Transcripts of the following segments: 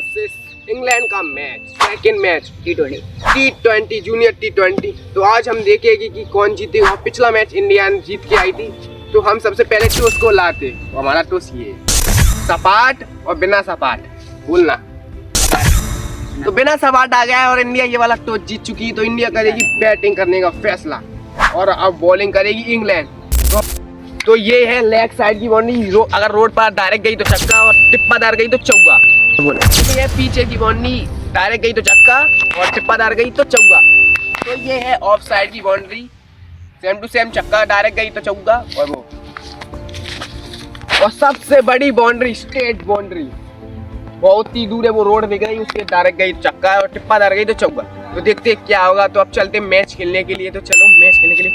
Versus England का match, second match T20 junior T20। तो आज हम देखेंगे कि कौन जीतेगा। पिछला मैच इंडिया जीत के आई थी, तो हम सबसे पहले टॉस को लाते। तो हमारा टॉस ये है, सपाट और बिना सपाट बोलना। तो बिना सपाट आ गया है और इंडिया ये वाला टॉस जीत चुकी है। तो इंडिया करेगी बैटिंग करने का फैसला और अब बॉलिंग करेगी इंग्लैंड। तो ये है लेग साइड की बाउंड्री। अगर रोड पर डायरेक्ट गई तो छक्का और टिप्पादार गई तो चौका। ये है पीछे की बाउंड्री, डायरेक्ट गई तो छक्का और टिप्पादार गई तो चौका। तो ये है ऑफ साइड की बाउंड्री, सेम टू सेम छक्का, डायरेक्ट गई तो चौका। और सबसे बड़ी बाउंड्री स्ट्रेट बाउंड्री, बहुत ही दूर है, वो रोड दिख रही है, उसके डायरेक्ट गई तो छक्का और टिप्पादार गई तो चौका। तो देखते हैं क्या होगा। तो अब चलते मैच खेलने के लिए। तो चलो मैच खेलने के लिए।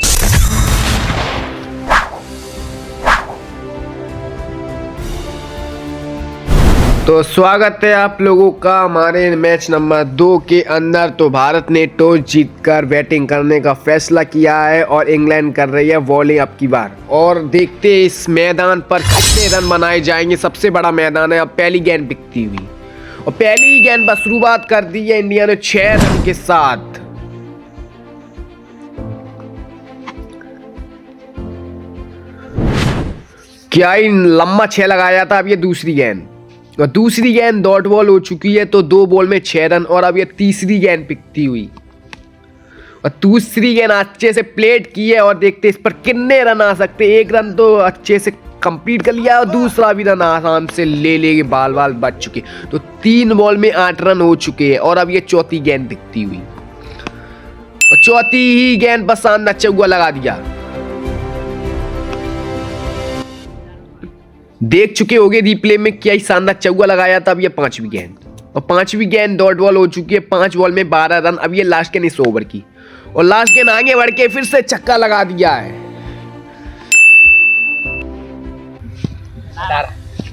तो स्वागत है आप लोगों का हमारे मैच नंबर 2 के अंदर। तो भारत ने टॉस जीतकर बैटिंग करने का फैसला किया है और इंग्लैंड कर रही है बॉलिंग अब की बार। और देखते हैं इस मैदान पर कितने रन बनाए जाएंगे। सबसे बड़ा मैदान है। अब पहली गेंद बिकती हुई और पहली गेंद बस शुरुआत कर दी है इंडिया ने 6 रन के साथ। क्या ही लंबा 6 लगाया था। अब ये दूसरी गेंद और दूसरी गेंद डॉट बॉल हो चुकी है। तो 2 बॉल में 6 रन। और अब ये तीसरी गेंद पिकती हुई और दूसरी गेंद अच्छे से प्लेट की है और देखते इस पर कितने रन आ सकते। 1 रन तो अच्छे से कंप्लीट कर लिया और दूसरा भी रन आराम से ले बाल बच चुके। तो 3 बॉल में 8 रन हो चुके हैं। और अब ये चौथी गेंद दिखती हुई और चौथी ही गेंद बस शानदार चौका लगा दिया। देख चुके होंगे रिप्ले में क्या ही शानदार चौका लगाया था। अब ये 5वीं गेंद और 5वीं गेंद डॉट बॉल हो चुकी है। 5 बॉल में 12 रन। अब ये लास्ट गेंद इस ओवर की और लास्ट गेंद आगे बढ़ के फिर से छक्का लगा दिया है।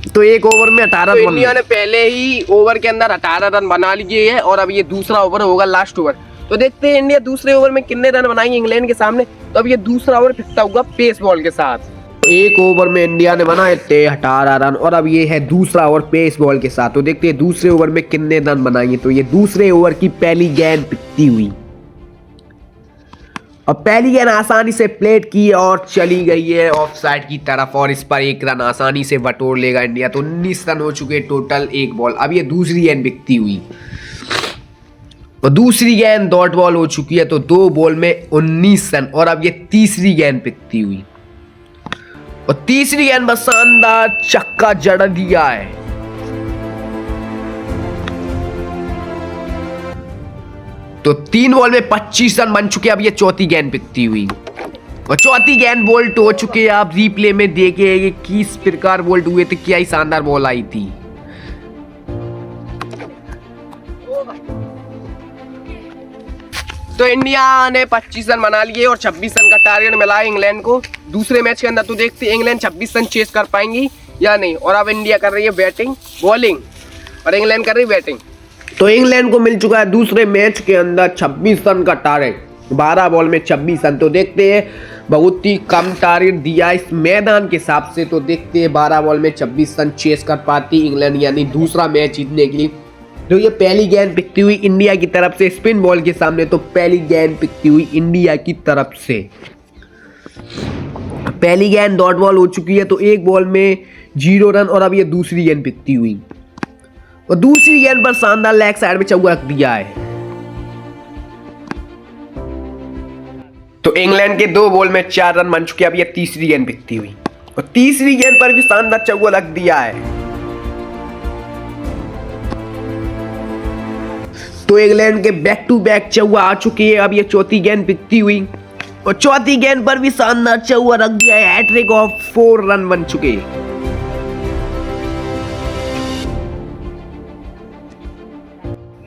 तो एक ओवर में 18 रन। इंडिया ने पहले ही ओवर के अंदर 18 रन बना लिए हैं और अब ये दूसरा ओवर होगा, लास्ट ओवर। तो देखते हैं इंडिया दूसरे ओवर में कितने रन बनाएंगे इंग्लैंड के सामने। तो अब ये दूसरा ओवर फिरता होगा पेस बॉल के साथ। एक ओवर में इंडिया ने बनाए थे 18 रन और अब ये है दूसरा ओवर पेस बॉल के साथ। तो देखते हैं दूसरे ओवर में कितने रन बनाएंगे। तो ये दूसरे ओवर की पहली गेंद पिकती हुई और पहली गेंद आसानी से प्लेट की और चली गई है ऑफ साइड की तरफ और इस पर 1 रन आसानी से बटोर लेगा इंडिया। तो 19 रन हो चुके टोटल 1 बॉल। अब ये दूसरी गेंद बिकती हुई और दूसरी गेंद डॉट बॉल हो चुकी है। तो 2 बॉल में 19 रन। और अब ये तीसरी गेंद पिकती हुई और तीसरी गेंद बस शानदार छक्का जड़ दिया है। तो 3 बॉल में 25 रन बन चुके। अब ये चौथी गेंद पिकती हुई और चौथी गेंद बोल्ट हो चुके हैं। आप रिप्ले में देखेंगे किस प्रकार बोल्ट हुए थे, क्या ही शानदार बॉल आई थी। तो इंडिया ने 25 रन बना लिए और 26 रन का टारगेट मिला है इंग्लैंड को दूसरे मैच के अंदर। तो देखते हैं इंग्लैंड 26 रन चेस कर पाएंगी या नहीं। और अब इंडिया कर रही है बैटिंग बॉलिंग और इंग्लैंड कर रही है बैटिंग। तो इंग्लैंड को मिल चुका है दूसरे मैच के अंदर 26 रन का टारगेट, 12 बॉल में 26 रन। तो देखते हैं, बहुत ही कम टारगेट दिया इस मैदान के हिसाब से। तो देखते हैं 12 बॉल में 26 रन चेस कर पाती इंग्लैंड, यानी दूसरा मैच जीतने के लिए। तो ये पहली गेंद पिकती हुई इंडिया की तरफ से स्पिन बॉल के सामने। तो पहली गेंद पिकती हुई इंडिया की तरफ से, पहली गेंद डॉट बॉल हो चुकी है। तो 1 बॉल में 0 रन। और अब ये दूसरी गेंद पिकती हुई और दूसरी गेंद पर शानदार लेग साइड में चौका रख दिया है। तो इंग्लैंड के 2 बॉल में 4 रन बन चुके। अब ये तीसरी गेंद पिकती हुई और तीसरी गेंद पर भी शानदार चौका रख दिया है। तो इंग्लैंड के बैक टू बैक चौका आ चुकी है। अब ये चौथी गेंद पिकती हुई और चौथी गेंद पर भी शानदार चौका रख दिया है। हैट्रिक ऑफ 4 रन बन चुके।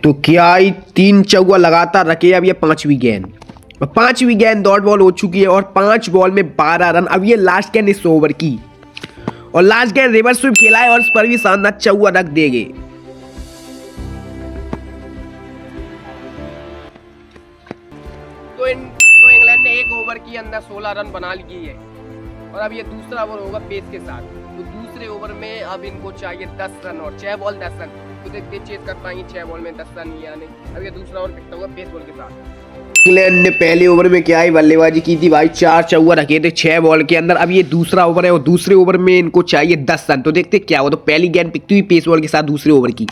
तो क्या ही 3 चौका लगातार रखे। अब ये 5वीं गेंद और 5वीं गेंद डॉट बॉल हो चुकी है और 5 बॉल में 12 रन। अब ये लास्ट गेंद इस ओवर की और लास्ट गेंद रिवर्स स्वीप खेला है और इस पर भी शानदार चौका रख देंगे। तो इंग्लैंड ने 1 ओवर के अंदर 16 रन बना लिए है और अब ये दूसरा ओवर होगा पेस के साथ। तो दूसरे ओवर में अब इनको चाहिए 10 रन और 6 बॉल 10 रन। तो देखते चेस कर पाएंगे 6 बॉल में 10 रन या नहीं। अब ये दूसरा ओवर पिकता हुआ पेस बॉल के साथ। इंग्लैंड ने पहले ओवर में क्या ही बल्लेबाजी की थी भाई, 4 चौका रखे थे 6 बॉल के अंदर। अब ये दूसरा ओवर है और दूसरे ओवर में इनको चाहिए 10 रन। तो देखते क्या हो। तो पहली गेंद पिकती हुई पेस बॉल के साथ दूसरे ओवर की,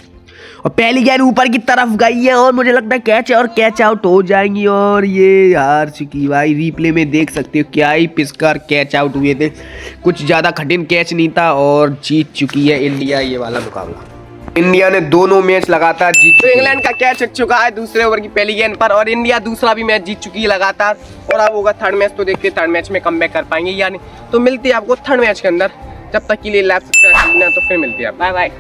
और पहली गेंद ऊपर की तरफ गई है और मुझे लगता है कैच है और कैच आउट हो जाएंगी और ये हार चुकी भाई। रीप्ले में देख सकते हो क्या ही पिसकर कैच आउट हुए थे, कुछ ज़्यादा कठिन कैच नहीं था और जीत चुकी है इंडिया ये वाला मुकाबला। इंडिया ने दोनों मैच लगातार जीत, तो इंग्लैंड का कैच छक चुका है दूसरे ओवर की पहली गेंद पर और इंडिया दूसरा भी मैच जीत चुकी है लगातार। और अब होगा थर्ड मैच, तो देखते थर्ड मैच में कमबैक कर पाएंगे या नहीं। तो मिलती है आपको थर्ड मैच के अंदर, जब तक के लिए लाइव सब्सक्राइब करना, तो फिर मिलती है, बाय बाय।